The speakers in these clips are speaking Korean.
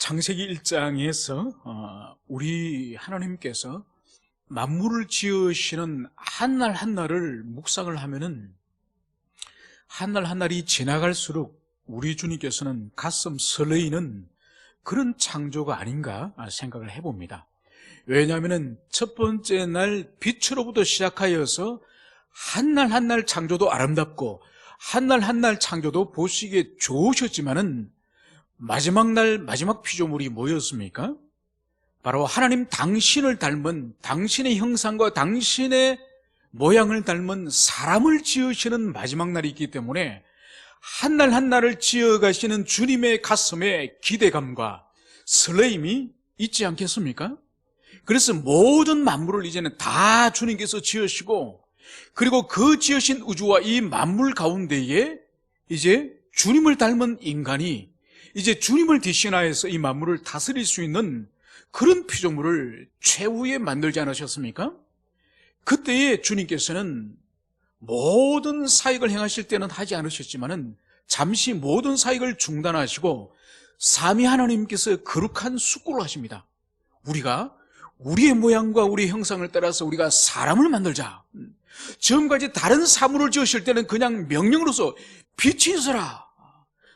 창세기 1장에서 우리 하나님께서 만물을 지으시는 한날 한날을 묵상을 하면은 한날 한날이 지나갈수록 우리 주님께서는 가슴 설레이는 그런 창조가 아닌가 생각을 해봅니다. 왜냐하면 첫 번째 날 빛으로부터 시작하여서 한날 한날 창조도 아름답고 한날 한날 창조도 보시기에 좋으셨지만은 마지막 날 마지막 피조물이 뭐였습니까? 바로 하나님 당신을 닮은, 당신의 형상과 당신의 모양을 닮은 사람을 지으시는 마지막 날이 있기 때문에 한날 한날을 지어가시는 주님의 가슴에 기대감과 설레임이 있지 않겠습니까? 그래서 모든 만물을 이제는 다 주님께서 지으시고, 그리고 그 지으신 우주와 이 만물 가운데에 이제 주님을 닮은 인간이 이제 주님을 대신하여서 이 만물을 다스릴 수 있는 그런 피조물을 최후에 만들지 않으셨습니까? 그때에 주님께서는 모든 사역을 행하실 때는 하지 않으셨지만은 잠시 모든 사역을 중단하시고 삼위 하나님께서 거룩한 숙고를 하십니다. 우리가 우리의 모양과 우리의 형상을 따라서 우리가 사람을 만들자. 지금까지 다른 사물을 지으실 때는 그냥 명령으로서 빛이 있어라,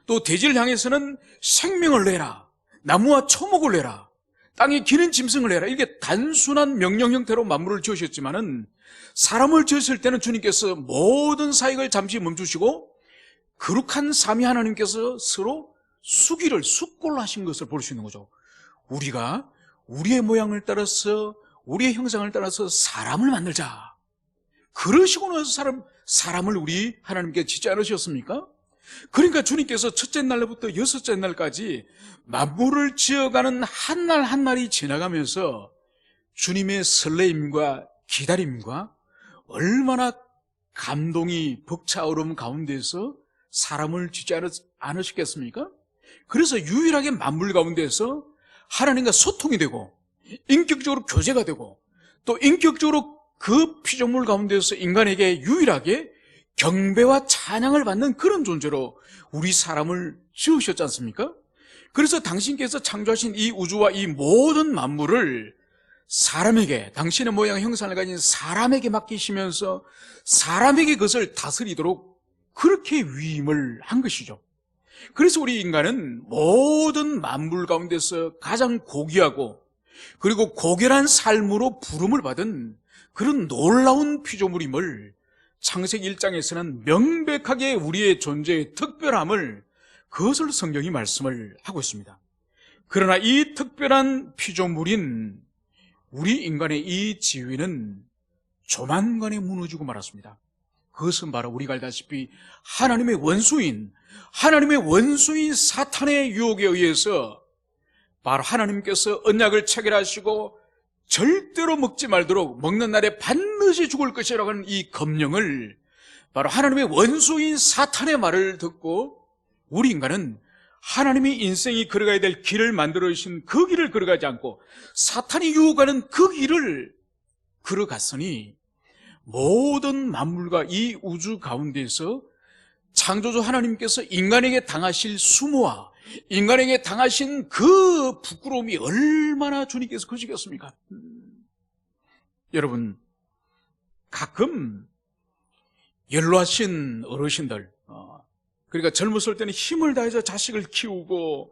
또 대지를 향해서는 생명을 내라, 나무와 초목을 내라, 땅에 기는 짐승을 내라, 이렇게 단순한 명령 형태로 만물을 지으셨지만은 사람을 지으실 때는 주님께서 모든 사역을 잠시 멈추시고 거룩한 삼위 하나님께서 서로 숙고를 하신 것을 볼 수 있는 거죠. 우리가 우리의 모양을 따라서 우리의 형상을 따라서 사람을 만들자. 그러시고 나서 사람을 우리 하나님께 짓지 않으셨습니까? 그러니까 주님께서 첫째 날부터 여섯째 날까지 만물을 지어가는 한날 한날이 지나가면서 주님의 설레임과 기다림과 얼마나 감동이 벅차오름 가운데서 사람을 짓지 않으셨겠습니까? 그래서 유일하게 만물 가운데서 하나님과 소통이 되고 인격적으로 교제가 되고 또 인격적으로 그 피조물 가운데서 인간에게 유일하게 경배와 찬양을 받는 그런 존재로 우리 사람을 지으셨지 않습니까? 그래서 당신께서 창조하신 이 우주와 이 모든 만물을 사람에게, 당신의 모양 형상을 가진 사람에게 맡기시면서 사람에게 그것을 다스리도록 그렇게 위임을 한 것이죠. 그래서 우리 인간은 모든 만물 가운데서 가장 고귀하고 그리고 고결한 삶으로 부름을 받은 그런 놀라운 피조물임을 창세기 1장에서는 명백하게 우리의 존재의 특별함을, 그것을 성경이 말씀을 하고 있습니다. 그러나 이 특별한 피조물인 우리 인간의 이 지위는 조만간에 무너지고 말았습니다. 그것은 바로 우리가 알다시피 하나님의 원수인 사탄의 유혹에 의해서 바로 하나님께서 언약을 체결하시고 절대로 먹지 말도록 먹는 날에 반드시 죽을 것이라고 하는 이 검령을, 바로 하나님의 원수인 사탄의 말을 듣고 우리 인간은 하나님이 인생이 걸어가야 될 길을 만들어 주신 그 길을 걸어가지 않고 사탄이 유혹하는 그 길을 걸어갔으니 모든 만물과 이 우주 가운데서 창조주 하나님께서 인간에게 당하실 수모와 인간에게 당하신 그 부끄러움이 얼마나 주님께서 크시겠습니까? 여러분, 가끔 연로하신 어르신들, 그러니까 젊었을 때는 힘을 다해서 자식을 키우고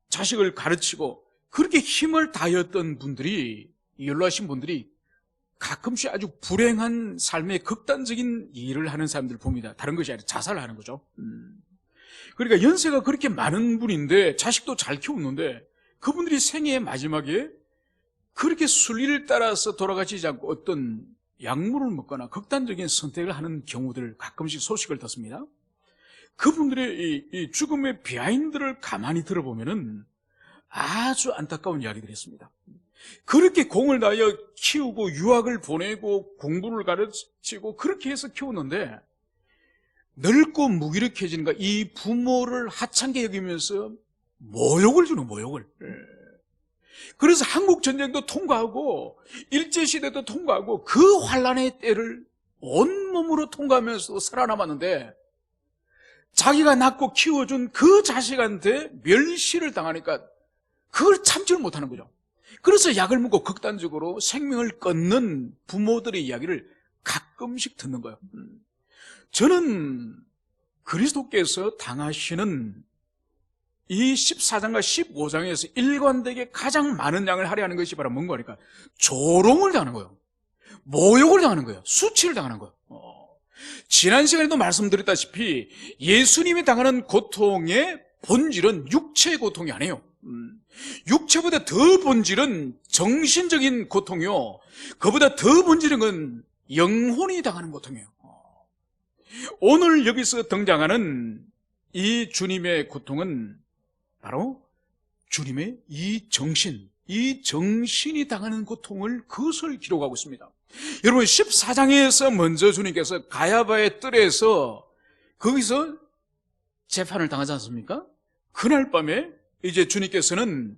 자식을 가르치고 그렇게 힘을 다했던 분들이, 연로하신 분들이 가끔씩 아주 불행한 삶의 극단적인 일을 하는 사람들 봅니다. 다른 것이 아니라 자살을 하는 거죠. 그러니까 연세가 그렇게 많은 분인데 자식도 잘 키우는데 그분들이 생애의 마지막에 그렇게 순리를 따라서 돌아가시지 않고 어떤 약물을 먹거나 극단적인 선택을 하는 경우들 가끔씩 소식을 듣습니다. 그분들의 이 죽음의 비하인드를 가만히 들어보면은 아주 안타까운 이야기들이 있습니다. 그렇게 공을 다하여 키우고 유학을 보내고 공부를 가르치고 그렇게 해서 키우는데 늙고 무기력해지는가, 이 부모를 하찮게 여기면서 모욕을 주는 모욕을. 그래서 한국전쟁도 통과하고 일제시대도 통과하고 그 환란의 때를 온몸으로 통과하면서 살아남았는데 자기가 낳고 키워준 그 자식한테 멸시를 당하니까 그걸 참지를 못하는 거죠. 그래서 약을 먹고 극단적으로 생명을 끊는 부모들의 이야기를 가끔씩 듣는 거예요. 저는 그리스도께서 당하시는 이 14장과 15장에서 일관되게 가장 많은 양을 할애하는 것이 바로 뭔가 하니까 조롱을 당하는 거예요. 모욕을 당하는 거예요. 수치를 당하는 거예요. 지난 시간에도 말씀드렸다시피 예수님이 당하는 고통의 본질은 육체의 고통이 아니에요. 육체보다 더 본질은 정신적인 고통이요, 그보다 더 본질은 건 영혼이 당하는 고통이에요. 오늘 여기서 등장하는 이 주님의 고통은 바로 주님의 이 정신이 당하는 고통을, 그것을 기록하고 있습니다. 여러분, 14장에서 먼저 주님께서 가야바의 뜰에서 거기서 재판을 당하지 않습니까? 그날 밤에 이제 주님께서는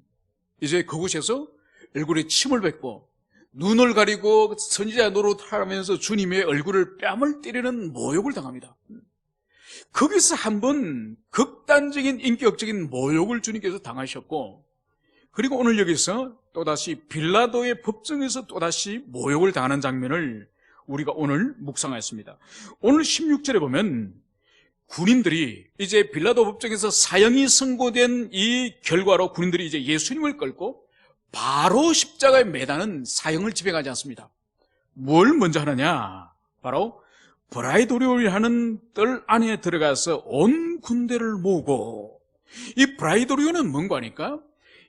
이제 그곳에서 얼굴에 침을 뱉고 눈을 가리고 선지자 노릇하면서 주님의 얼굴을 뺨을 때리는 모욕을 당합니다. 거기서 한번 극단적인 인격적인 모욕을 주님께서 당하셨고, 그리고 오늘 여기서 또다시 빌라도의 법정에서 또다시 모욕을 당하는 장면을 우리가 오늘 묵상하였습니다. 오늘 16절에 보면 군인들이 이제 빌라도 법정에서 사형이 선고된 이 결과로 군인들이 이제 예수님을 끌고 바로 십자가에 매다는 사형을 집행하지 않습니다. 뭘 먼저 하느냐? 바로 브라이도리오라는 뜰 안에 들어가서 온 군대를 모으고, 이 브라이도리오는 뭔가 하니까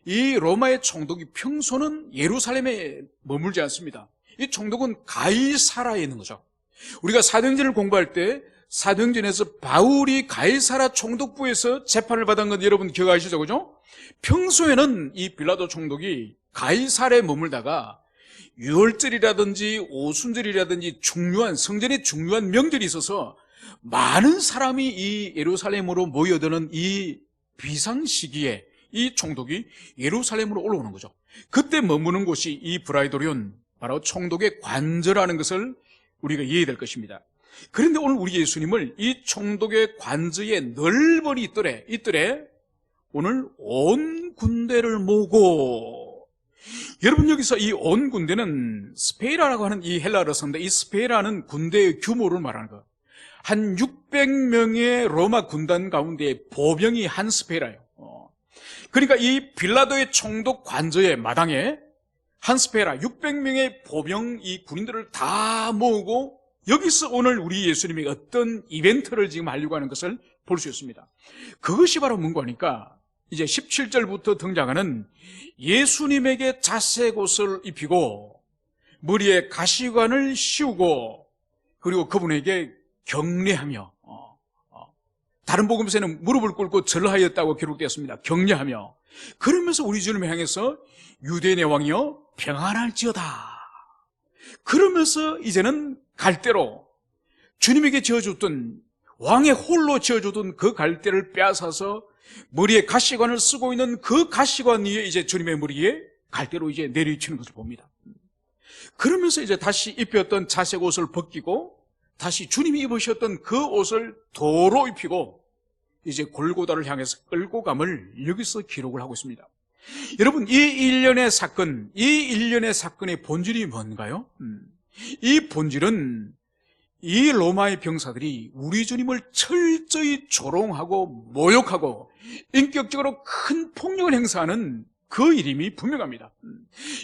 이 로마의 총독이 평소는 예루살렘에 머물지 않습니다. 이 총독은 가이사라에 있는 거죠. 우리가 사도행전을 공부할 때 사도행전에서 바울이 가이사라 총독부에서 재판을 받은 건 여러분 기억하시죠? 그죠? 평소에는 이 빌라도 총독이 가이사라에 머물다가 유월절이라든지 오순절이라든지 성전에 중요한 명절이 있어서 많은 사람이 이 예루살렘으로 모여드는 이 비상시기에 이 총독이 예루살렘으로 올라오는 거죠. 그때 머무는 곳이 이 브라이도리온, 바로 총독의 관저라는 것을 우리가 이해해야 될 것입니다. 그런데 오늘 우리 예수님을 이 총독의 관저의 넓은 이 뜰에 오늘 온 군대를 모으고, 여러분 여기서 이 온 군대는 스페이라라고 하는 이 헬라어를 썼는데, 이 스페이라는 군대의 규모를 말하는 거예요. 한 600명의 로마 군단 가운데 보병이 한 스페이라예요. 그러니까 이 빌라도의 총독 관저의 마당에 한 스페이라 600명의 보병, 이 군인들을 다 모으고 여기서 오늘 우리 예수님이 어떤 이벤트를 지금 하려고 하는 것을 볼 수 있습니다. 그것이 바로 뭔가 하니까 이제 17절부터 등장하는 예수님에게 자색 옷을 입히고 머리에 가시관을 씌우고, 그리고 그분에게 경례하며, 다른 복음서에는 무릎을 꿇고 절하였다고 기록되었습니다. 경례하며, 그러면서 우리 주님을 향해서 유대의 내 왕이여 평안할지어다, 그러면서 이제는 갈대로 주님에게 지어줬던, 왕의 홀로 지어줬던 그 갈대를 빼앗아서 머리에 가시관을 쓰고 있는 그 가시관 위에 이제 주님의 머리에 갈대로 이제 내리치는 것을 봅니다. 그러면서 이제 다시 입혔던 자색 옷을 벗기고 다시 주님이 입으셨던 그 옷을 도로 입히고 이제 골고다를 향해서 끌고 감을 여기서 기록을 하고 있습니다. 여러분, 이 일련의 사건의 본질이 뭔가요? 이 본질은 이 로마의 병사들이 우리 주님을 철저히 조롱하고 모욕하고 인격적으로 큰 폭력을 행사하는 그 이름이 분명합니다.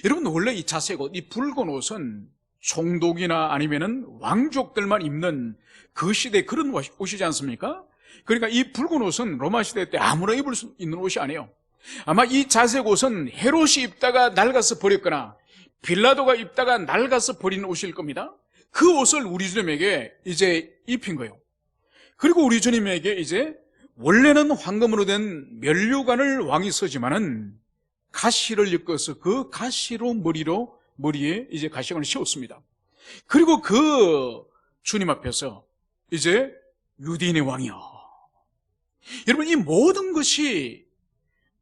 여러분, 원래 이 자색 옷, 이 붉은 옷은 총독이나 아니면은 왕족들만 입는 그 시대 그런 옷이지 않습니까? 그러니까 이 붉은 옷은 로마 시대 때 아무나 입을 수 있는 옷이 아니에요. 아마 이 자색 옷은 헤롯이 입다가 낡아서 버렸거나 빌라도가 입다가 낡아서 버린 옷일 겁니다. 그 옷을 우리 주님에게 이제 입힌 거예요. 그리고 우리 주님에게 이제 원래는 황금으로 된 면류관을 왕이 쓰지만은 가시를 엮어서 그 가시로 머리에 이제 가시관을 씌웠습니다. 그리고 그 주님 앞에서 이제 유대인의 왕이여. 여러분, 이 모든 것이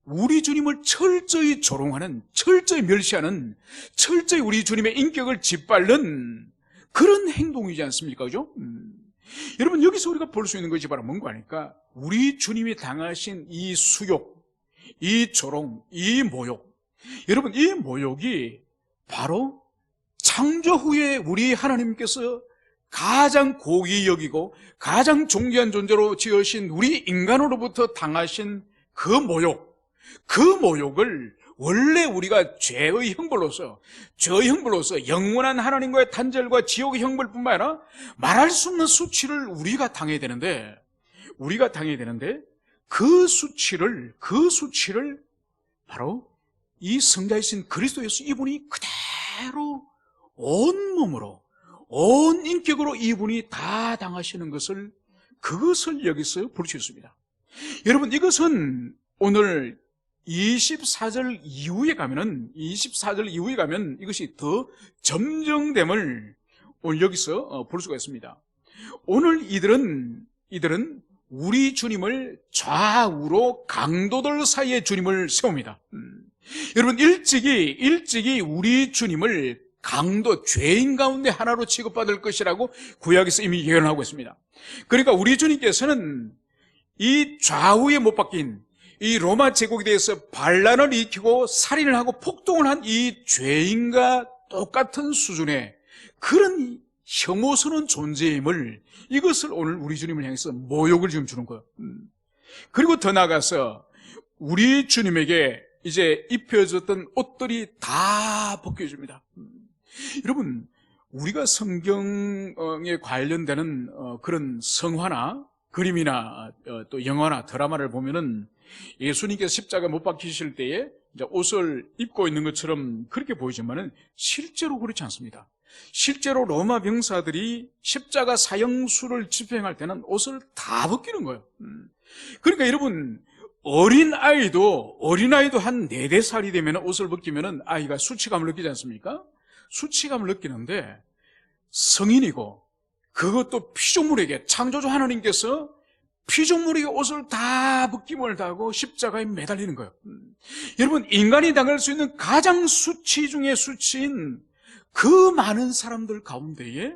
우리 주님을 철저히 조롱하는, 철저히 멸시하는, 철저히 우리 주님의 인격을 짓밟는 그런 행동이지 않습니까? 그죠? 여러분, 여기서 우리가 볼 수 있는 것이 바로 뭔가 하니까 우리 주님이 당하신 이 수욕, 이 조롱, 이 모욕, 여러분 이 모욕이 바로 창조 후에 우리 하나님께서 가장 고귀히 여기고 가장 존귀한 존재로 지으신 우리 인간으로부터 당하신 그 모욕, 그 모욕을 원래 우리가 죄의 형벌로서 영원한 하나님과의 단절과 지옥의 형벌뿐만 아니라 말할 수 없는 수치를 우리가 당해야 되는데 그 수치를 바로 이 성자이신 그리스도 예수 이분이 그대로 온 몸으로 온 인격으로 이분이 다 당하시는 것을, 그것을 여기서 볼 수 있습니다. 여러분 이것은 오늘 24절 이후에 가면 이것이 더 점정됨을 오늘 여기서 볼 수가 있습니다. 오늘 이들은 우리 주님을 좌우로 강도들 사이에 주님을 세웁니다. 여러분 일찍이 우리 주님을 강도, 죄인 가운데 하나로 취급받을 것이라고 구약에서 이미 예언하고 있습니다. 그러니까 우리 주님께서는 이 좌우에 못 박힌 이 로마 제국에 대해서 반란을 일으키고 살인을 하고 폭동을 한 이 죄인과 똑같은 수준의 그런 혐오스러운 존재임을, 이것을 오늘 우리 주님을 향해서 모욕을 지금 주는 거예요. 그리고 더 나아가서 우리 주님에게 이제 입혀졌던 옷들이 다 벗겨집니다. 여러분 우리가 성경에 관련되는 그런 성화나 그림이나 또 영화나 드라마를 보면은 예수님께서 십자가 못 박히실 때에 이제 옷을 입고 있는 것처럼 그렇게 보이지만은 실제로 그렇지 않습니다. 실제로 로마 병사들이 십자가 사형수를 집행할 때는 옷을 다 벗기는 거예요. 그러니까 여러분 어린아이도 한 4-5살이 되면 옷을 벗기면은 아이가 수치감을 느끼지 않습니까? 수치감을 느끼는데 성인이고 그것도 피조물에게, 창조주 하나님께서 피조물에게 옷을 다 벗김을 당하고 십자가에 매달리는 거예요. 여러분 인간이 당할 수 있는 가장 수치 중에 수치인 그 많은 사람들 가운데에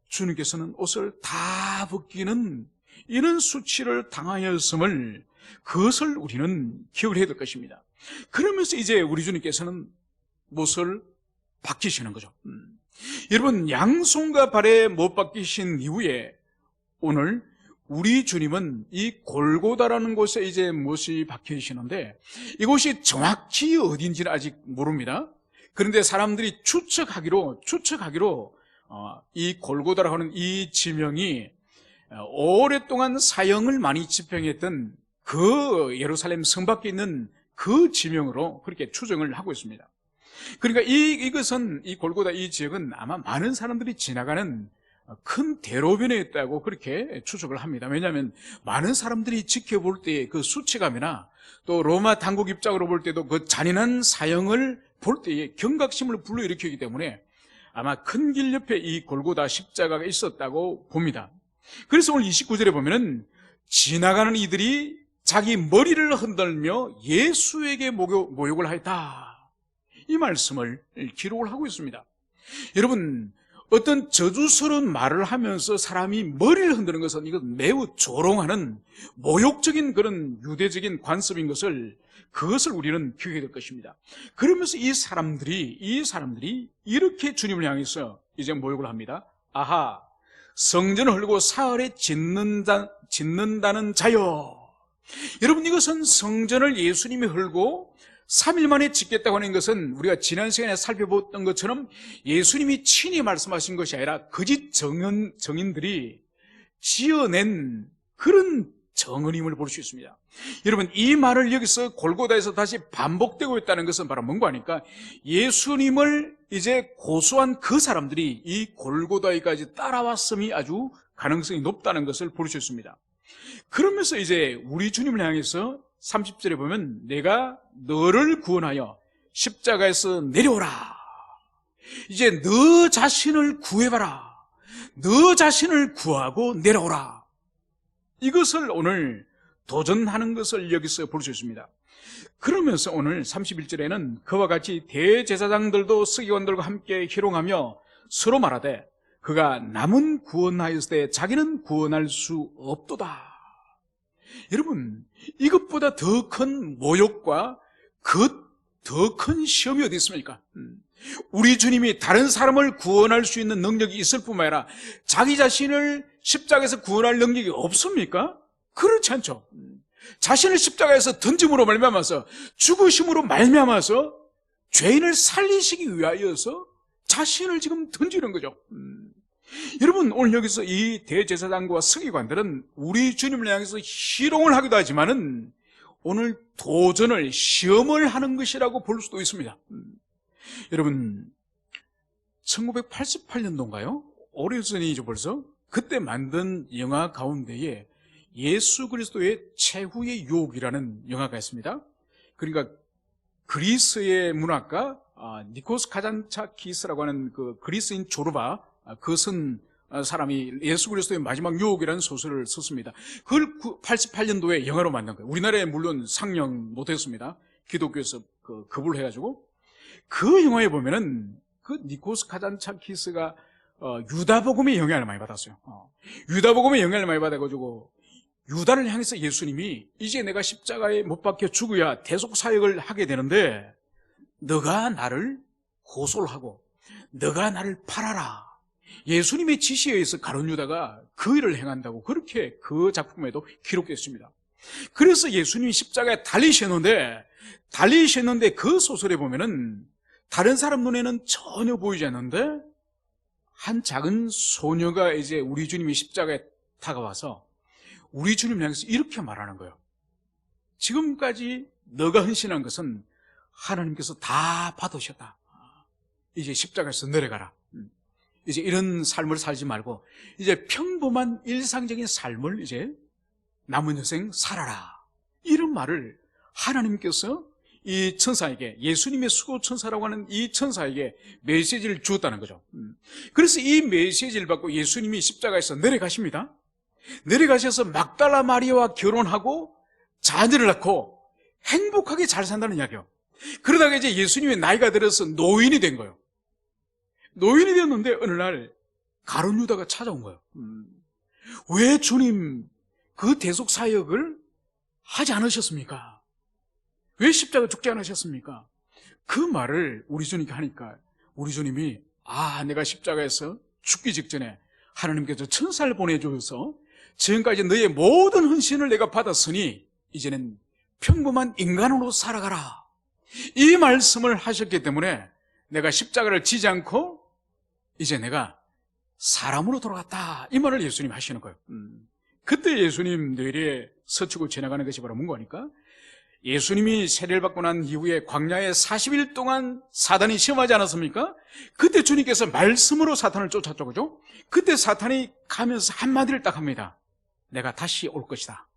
주님께서는 옷을 다 벗기는 이런 수치를 당하였음을, 그것을 우리는 기억을 해야 될 것입니다. 그러면서 이제 우리 주님께서는 못을 박히시는 거죠. 여러분 양손과 발에 못 박히신 이후에 오늘 우리 주님은 이 골고다라는 곳에 이제 못이 박히시는데 이곳이 정확히 어딘지는 아직 모릅니다. 그런데 사람들이 추측하기로 이 골고다라고 하는 이 지명이 오랫동안 사형을 많이 집행했던 그 예루살렘 성 밖에 있는 그 지명으로 그렇게 추정을 하고 있습니다. 그러니까 이것은, 이 골고다 이 지역은 아마 많은 사람들이 지나가는 큰 대로변에 있다고 그렇게 추측을 합니다. 왜냐하면 많은 사람들이 지켜볼 때의 그 수치감이나 또 로마 당국 입장으로 볼 때도 그 잔인한 사형을 볼 때의 경각심을 불러일으키기 때문에 아마 큰 길 옆에 이 골고다 십자가가 있었다고 봅니다. 그래서 오늘 29절에 보면은 지나가는 이들이 자기 머리를 흔들며 예수에게 모욕을 하였다, 이 말씀을 기록을 하고 있습니다. 여러분 어떤 저주스러운 말을 하면서 사람이 머리를 흔드는 것은 이건 매우 조롱하는 모욕적인 그런 유대적인 관습인 것을, 그것을 우리는 기억해야 될 것입니다. 그러면서 이 사람들이 이렇게 주님을 향해서 이제 모욕을 합니다. 아하, 성전을 헐고 사흘에 짓는다는 자여. 여러분 이것은 성전을 예수님이 헐고 3일 만에 짓겠다고 하는 것은 우리가 지난 시간에 살펴봤던 것처럼 예수님이 친히 말씀하신 것이 아니라 거짓 정인들이 지어낸 그런 정언임을 볼 수 있습니다. 여러분 이 말을 여기서 골고다에서 다시 반복되고 있다는 것은 바로 뭔가 하니까 예수님을 이제 고소한 그 사람들이 이 골고다에까지 따라왔음이 아주 가능성이 높다는 것을 볼 수 있습니다. 그러면서 이제 우리 주님을 향해서 30절에 보면 내가 너를 구원하여 십자가에서 내려오라, 이제 너 자신을 구해봐라, 너 자신을 구하고 내려오라, 이것을 오늘 도전하는 것을 여기서 볼 수 있습니다. 그러면서 오늘 31절에는 그와 같이 대제사장들도 서기관들과 함께 희롱하며 서로 말하되 그가 남은 구원하였을 때 자기는 구원할 수 없도다. 여러분, 이것보다 더 큰 모욕과 더 큰 시험이 어디 있습니까? 우리 주님이 다른 사람을 구원할 수 있는 능력이 있을 뿐만 아니라 자기 자신을 십자가에서 구원할 능력이 없습니까? 그렇지 않죠. 자신을 십자가에서 던짐으로 말미암아서, 죽으심으로 말미암아서 죄인을 살리시기 위하여서 자신을 지금 던지는 거죠. 여러분, 오늘 여기서 이 대제사장과 서기관들은 우리 주님을 향해서 희롱을 하기도 하지만은 오늘 도전을, 시험을 하는 것이라고 볼 수도 있습니다. 여러분, 1988년도인가요? 오래전이죠 벌써. 그때 만든 영화 가운데에 예수 그리스도의 최후의 유혹이라는 영화가 있습니다. 그러니까 그리스의 문학가 니코스 카잔차키스라고 하는 그 그리스인 조르바, 그쓴 사람이 예수 그리스도의 마지막 유혹이라는 소설을 썼습니다. 그걸 88년도에 영화로 만든 거예요. 우리나라에 물론 상영 못했습니다. 기독교에서 급을 해가지고. 그 영화에 보면은 그 니코스 카잔차키스가 유다복음의 영향을 많이 받았어요. 유다복음의 영향을 많이 받아가지고 유다를 향해서 예수님이 이제 내가 십자가에 못 박혀 죽어야 대속사역을 하게 되는데 너가 나를 호소를 하고 너가 나를 팔아라. 예수님의 지시에 의해서 가룟 유다가 그 일을 행한다고 그렇게 그 작품에도 기록됐습니다. 그래서 예수님이 십자가에 달리셨는데 그 소설에 보면은 다른 사람 눈에는 전혀 보이지 않는데 한 작은 소녀가 이제 우리 주님이 십자가에 다가와서 우리 주님을 향해서 이렇게 말하는 거예요. 지금까지 너가 헌신한 것은 하나님께서 다 받으셨다. 이제 십자가에서 내려가라. 이제 이런 삶을 살지 말고 이제 평범한 일상적인 삶을 이제 남은 여생 살아라. 이런 말을 하나님께서 이 천사에게, 예수님의 수고천사라고 하는 이 천사에게 메시지를 주었다는 거죠. 그래서 이 메시지를 받고 예수님이 십자가에서 내려가십니다. 내려가셔서 막달라 마리아와 결혼하고 자녀를 낳고 행복하게 잘 산다는 이야기예요. 그러다가 이제 예수님이 나이가 들어서 노인이 된 거예요. 노인이 되었는데 어느 날 가룟 유다가 찾아온 거예요. 왜 주님 그 대속 사역을 하지 않으셨습니까? 왜 십자가 죽지 않으셨습니까? 그 말을 우리 주님께 하니까 우리 주님이 내가 십자가에서 죽기 직전에 하나님께서 천사를 보내주셔서 지금까지 너의 모든 헌신을 내가 받았으니 이제는 평범한 인간으로 살아가라. 이 말씀을 하셨기 때문에 내가 십자가를 지지 않고 이제 내가 사람으로 돌아갔다. 이 말을 예수님이 하시는 거예요. 그때 예수님 뇌리에 서치고 지나가는 것이 바로 뭔가 하니까 예수님이 세례를 받고 난 이후에 광야에 40일 동안 사단이 시험하지 않았습니까? 그때 주님께서 말씀으로 사탄을 쫓았죠. 그죠? 그때 사탄이 가면서 한마디를 딱 합니다. 내가 다시 올 것이다.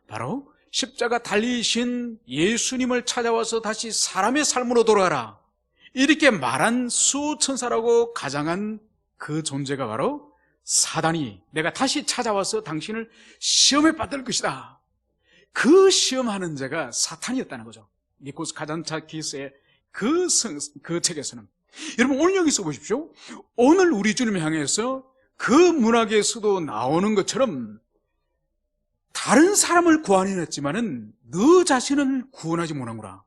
바로 십자가 달리신 예수님을 찾아와서 다시 사람의 삶으로 돌아가라. 이렇게 말한 수천사라고 가장한 그 존재가 바로 사단이 내가 다시 찾아와서 당신을 시험에 받을 것이다. 그 시험하는 자가 사탄이었다는 거죠. 니코스 카잔차키스의 그 책에서는. 여러분 오늘 여기서 보십시오. 오늘 우리 주님을 향해서 그 문학에서도 나오는 것처럼 다른 사람을 구원해냈지만은 너 자신을 구원하지 못하구나.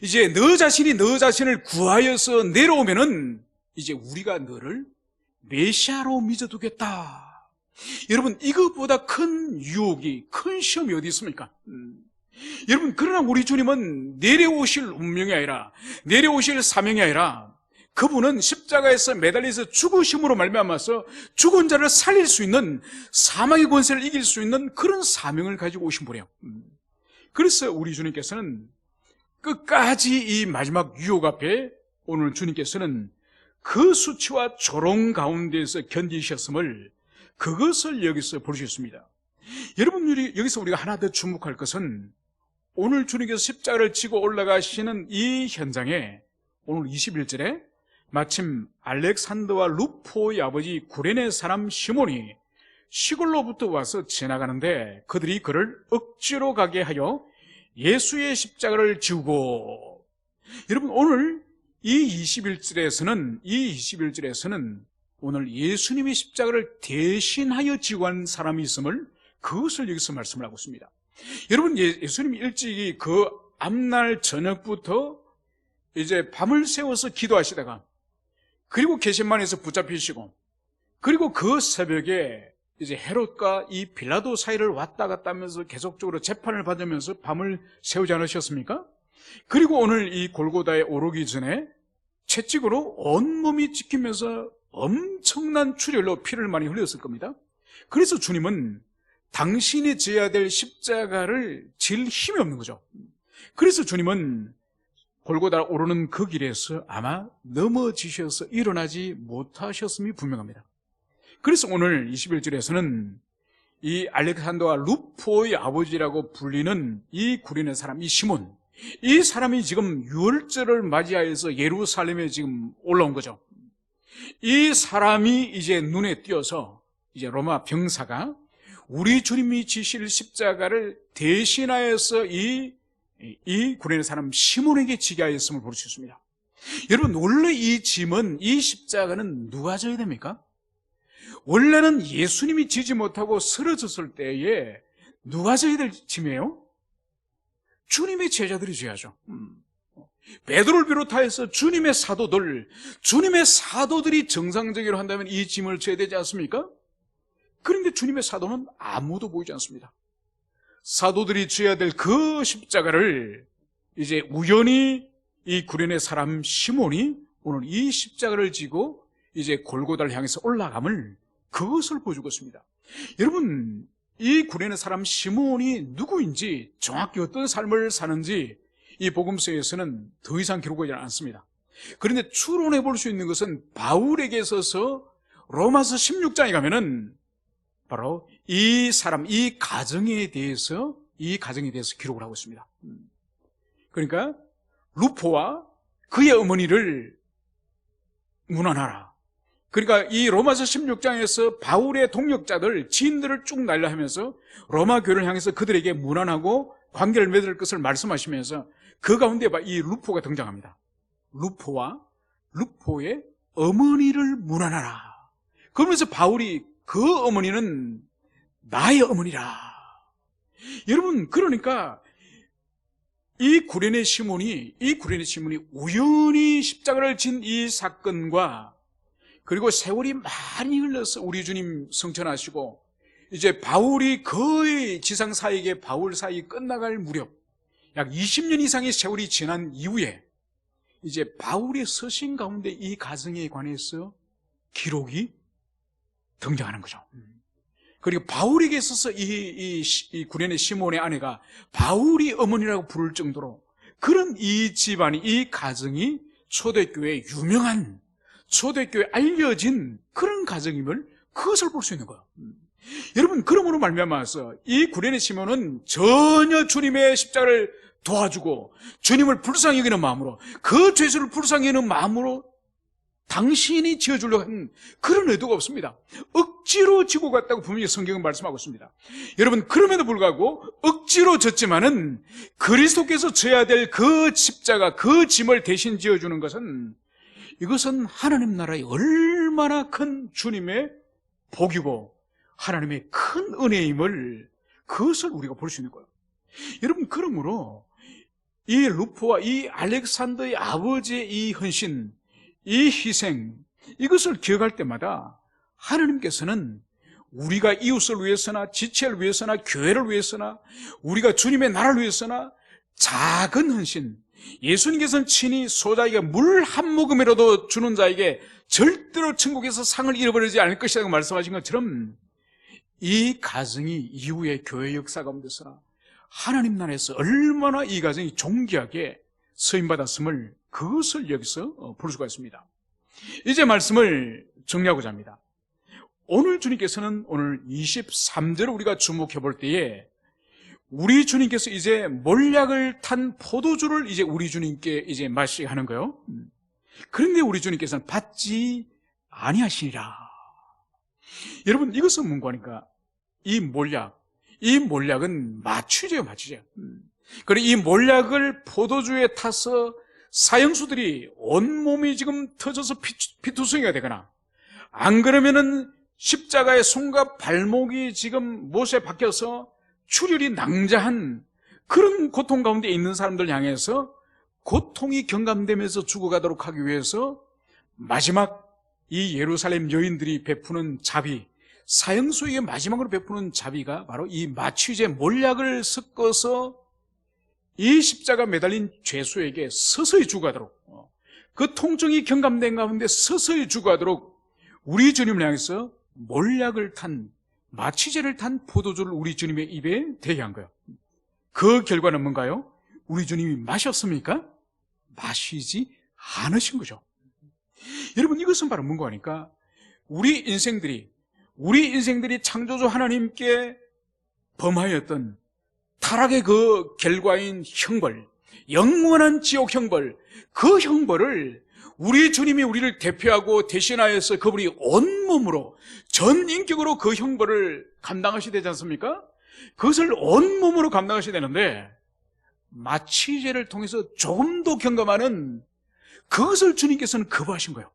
이제 너 자신이 너 자신을 구하여서 내려오면은 이제 우리가 너를 메시아로 믿어두겠다. 여러분 이것보다 큰 유혹이, 큰 시험이 어디 있습니까? 여러분 그러나 우리 주님은 내려오실 운명이 아니라, 내려오실 사명이 아니라 그분은 십자가에서 매달려서 죽으심으로 말미암아서 죽은 자를 살릴 수 있는, 사망의 권세를 이길 수 있는 그런 사명을 가지고 오신 분이에요. 그래서 우리 주님께서는 끝까지 이 마지막 유혹 앞에 오늘 주님께서는 그 수치와 조롱 가운데에서 견디셨음을, 그것을 여기서 볼 수 있습니다. 여러분 여기서 우리가 하나 더 주목할 것은 오늘 주님께서 십자가를 지고 올라가시는 이 현장에 오늘 21절에 마침 알렉산더와 루포의 아버지 구레네 사람 시몬이 시골로부터 와서 지나가는데 그들이 그를 억지로 가게 하여 예수의 십자가를 지우고, 여러분 오늘 이 21절에서는 오늘 예수님의 십자가를 대신하여 지고 간 사람이 있음을 그것을 여기서 말씀을 하고 있습니다. 여러분, 예수님이 일찍이 그 앞날 저녁부터 이제 밤을 새워서 기도하시다가, 그리고 겟세마네에서 붙잡히시고, 그리고 그 새벽에 이제 헤롯과 이 빌라도 사이를 왔다 갔다 하면서 계속적으로 재판을 받으면서 밤을 새우지 않으셨습니까? 그리고 오늘 이 골고다에 오르기 전에 채찍으로 온몸이 찢기면서 엄청난 출혈로 피를 많이 흘렸을 겁니다. 그래서 주님은 당신이 져야 될 십자가를 질 힘이 없는 거죠. 그래서 주님은 골고다 오르는 그 길에서 아마 넘어지셔서 일어나지 못하셨음이 분명합니다. 그래서 오늘 21절에서는 이 알렉산더와 루포의 아버지라고 불리는 이 구레네 사람, 이 시몬, 이 사람이 지금 유월절을 맞이하여서 예루살렘에 지금 올라온 거죠. 이 사람이 이제 눈에 띄어서 이제 로마 병사가 우리 주님이 지실 십자가를 대신하여서 이 구레네 사람 시몬에게 지게 하였음을 볼 수 있습니다. 여러분, 원래 이 짐은, 이 십자가는 누가 져야 됩니까? 원래는 예수님이 지지 못하고 쓰러졌을 때에 누가 져야 될 짐이에요? 주님의 제자들이 져야죠. 베드로를 비롯하여서 주님의 사도들이 정상적으로 한다면 이 짐을 져야 되지 않습니까? 그런데 주님의 사도는 아무도 보이지 않습니다. 사도들이 져야 될 그 십자가를 이제 우연히 이 구레네 사람 시몬이 오늘 이 십자가를 지고 이제 골고다를 향해서 올라감을, 그것을 보여주고 있습니다. 여러분, 이 구레네 사람 시몬이 누구인지, 정확히 어떤 삶을 사는지 이 복음서에서는 더 이상 기록하지 않습니다. 그런데 추론해 볼 수 있는 것은 바울에게 있어서 로마서 16장에 가면은 바로 이 사람, 이 가정에 대해서 기록을 하고 있습니다. 그러니까 루포와 그의 어머니를 문안하라. 그러니까 이 로마서 16장에서 바울의 동역자들, 지인들을 쭉 날라하면서 로마 교회를 향해서 그들에게 문안하고 관계를 맺을 것을 말씀하시면서 그 가운데 이 루포가 등장합니다. 루포의 어머니를 문안하라. 그러면서 바울이 그 어머니는 나의 어머니라. 여러분, 그러니까 이 구레네 시몬이 우연히 십자가를 진 이 사건과, 그리고 세월이 많이 흘러서 우리 주님 승천하시고 이제 바울이 거의 지상사역의 바울 사역이 끝나갈 무렵, 약 20년 이상의 세월이 지난 이후에 이제 바울의 서신 가운데 이 가정에 관해서 기록이 등장하는 거죠. 그리고 바울에게 있어서 이 구레네 시몬의 아내가 바울이 어머니라고 부를 정도로 그런 이 집안이, 이 가정이 초대교회의 유명한, 초대교회에 알려진 그런 가정임을, 그것을 볼 수 있는 거예요. 여러분, 그러므로 말미암아서 이 구레네 시몬은 전혀 주님의 십자가를 도와주고 주님을 불쌍히 여기는 마음으로, 그 죄수를 불쌍히 여기는 마음으로 당신이 지어주려고 하는 그런 의도가 없습니다. 억지로 지고 갔다고 분명히 성경은 말씀하고 있습니다. 여러분, 그럼에도 불구하고 억지로 졌지만은 그리스도께서 져야 될 그 십자가, 그 짐을 대신 지어주는 것은, 이것은 하나님 나라의 얼마나 큰 주님의 복이고 하나님의 큰 은혜임을, 그것을 우리가 볼 수 있는 거예요. 여러분, 그러므로 이 루포와 이 알렉산더의 아버지의 이 헌신, 이 희생, 이것을 기억할 때마다 하나님께서는 우리가 이웃을 위해서나 지체를 위해서나 교회를 위해서나 우리가 주님의 나라를 위해서나 작은 헌신, 예수님께서는 친히 소자에게 물 한 모금이라도 주는 자에게 절대로 천국에서 상을 잃어버리지 않을 것이라고 말씀하신 것처럼, 이 가정이 이후의 교회 역사 가운데서나 하나님 나라에서 얼마나 이 가정이 존귀하게 쓰임받았음을, 그것을 여기서 볼 수가 있습니다. 이제 말씀을 정리하고자 합니다. 오늘 주님께서는 오늘 23절을 우리가 주목해 볼 때에 우리 주님께서 이제 몰약을 탄 포도주를 이제 우리 주님께 이제 마시게 하는 거예요. 그런데 우리 주님께서는 받지 아니하시니라. 여러분, 이것은 뭔가 하니까 이 몰약은 마취제요, 마취제. 그리고 이 몰약을 포도주에 타서 사형수들이 온몸이 지금 터져서 피투성이가 되거나, 안 그러면은 십자가의 손과 발목이 지금 못에 박혀서 출혈이 낭자한 그런 고통 가운데 있는 사람들 향해서 고통이 경감되면서 죽어가도록 하기 위해서 마지막 이 예루살렘 여인들이 베푸는 자비, 사형수에게 마지막으로 베푸는 자비가 바로 이 마취제 몰약을 섞어서 이 십자가 매달린 죄수에게 서서히 죽어가도록, 그 통증이 경감된 가운데 서서히 죽어가도록 우리 주님을 향해서 몰약을 탄, 마취제를 탄 포도주를 우리 주님의 입에 대게 한 거예요. 그 결과는 뭔가요? 우리 주님이 마셨습니까? 마시지 않으신 거죠. 여러분, 이것은 바로 뭔가 하니까 우리 인생들이 창조주 하나님께 범하였던 타락의 그 결과인 형벌, 영원한 지옥 형벌, 그 형벌을 우리 주님이 우리를 대표하고 대신하여서 그분이 온몸으로 전인격으로 그 형벌을 감당하셔야 되지 않습니까? 그것을 온몸으로 감당하셔야 되는데 마취제를 통해서 조금 더 경감하는 그것을 주님께서는 거부하신 거예요.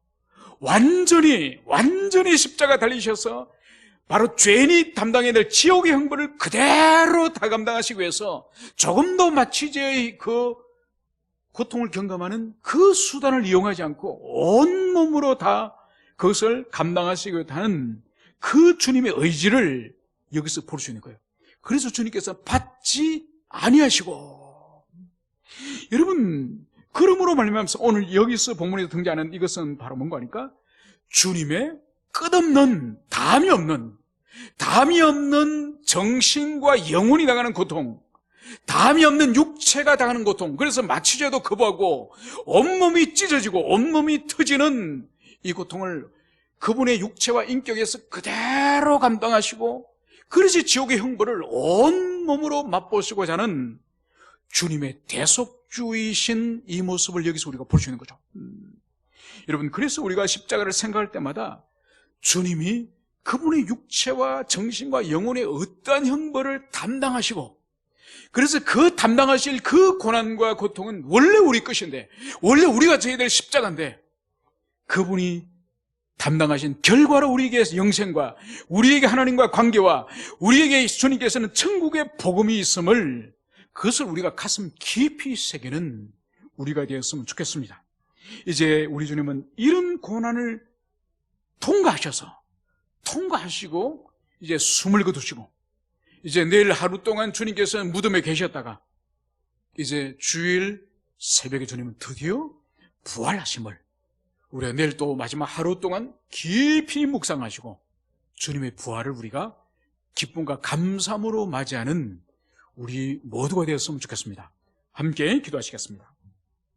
완전히 십자가 달리셔서 바로 죄인이 담당해야 될 지옥의 형벌을 그대로 다 감당하시기 위해서 조금 더 마취제의 그 고통을 경감하는 그 수단을 이용하지 않고 온몸으로 다 그것을 감당하시기 하는 그 주님의 의지를 여기서 볼 수 있는 거예요. 그래서 주님께서 받지 아니하시고, 여러분, 그러므로 말미암아서 오늘 여기서 본문에서 등장하는 이것은 바로 뭔가 하니까 주님의 끝없는 담이 없는 정신과 영혼이 당하는 고통, 담이 없는 육체가 당하는 고통, 그래서 마취제도 거부하고 온몸이 찢어지고 온몸이 터지는 이 고통을 그분의 육체와 인격에서 그대로 감당하시고, 그래서 지옥의 형벌을 온몸으로 맛보시고자 하는 주님의 대속주의신 이 모습을 여기서 우리가 볼 수 있는 거죠. 여러분, 그래서 우리가 십자가를 생각할 때마다 주님이 그분의 육체와 정신과 영혼의 어떠한 형벌을 담당하시고, 그래서 그 담당하실 그 고난과 고통은 원래 우리 것인데, 원래 우리가 져야 될 십자가인데, 그분이 담당하신 결과로 우리에게 영생과 우리에게 하나님과 관계와 우리에게 주님께서는 천국의 복음이 있음을, 그것을 우리가 가슴 깊이 새기는 우리가 되었으면 좋겠습니다. 이제 우리 주님은 이런 고난을 통과하시고 이제 숨을 거두시고, 이제 내일 하루 동안 주님께서는 무덤에 계셨다가 이제 주일 새벽에 주님은 드디어 부활하심을, 우리가 내일 또 마지막 하루 동안 깊이 묵상하시고 주님의 부활을 우리가 기쁨과 감사함으로 맞이하는 우리 모두가 되었으면 좋겠습니다. 함께 기도하시겠습니다.